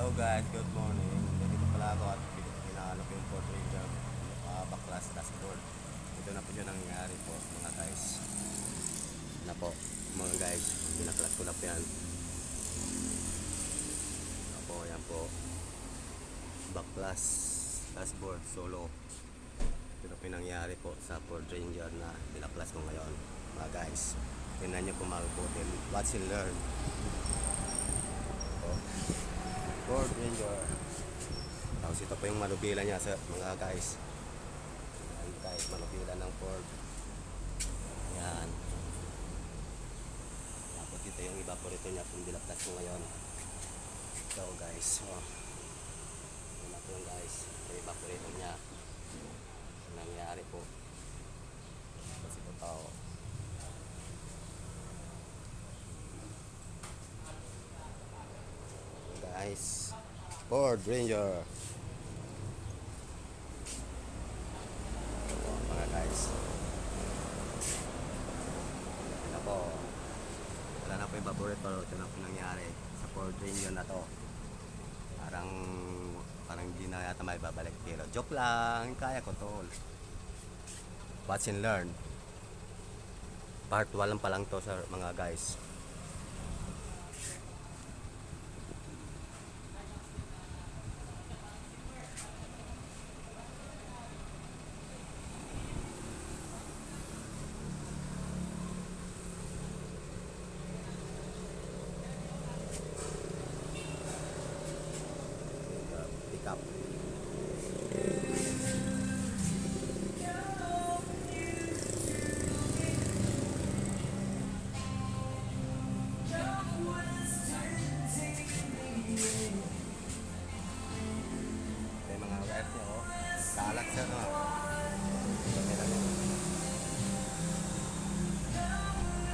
Hello guys, good morning. Dito pala ako at pinahalo ko yung Ford Ranger backclass dashboard. Ito na po yung nangyayari po mga guys. Na po mga guys, binaklas ko na po yan. Ako yan po, backclass dashboard solo. Ito na po yung nangyayari po sa Ford Ranger na binaklas ko ngayon mga guys. Tingnan nyo kung mabutin, watch and learn. Ford Ranger. Tapos ito po yung manubila niya sa mga guys. Ayan guys, manubila ng Ford. Ayan. Tapos ito yung evaporator niya kung binaklas ko ngayon. Ito guys. Oh. Ayan na po yung guys. Yung evaporator niya. Ang nangyayari po. Tapos ito tao. Guys, Ford Ranger. Ito mga guys. Ito po. Wala na po yung evaporator. Ito na po nangyari sa Ford Ranger na to. Parang hindi na yata may babalik. Pero joke lang, kaya ko to. Watch and learn. Part 1 lang pa lang to sa mga guys. Pick up. May mga wires niya oh. Kalat siya no.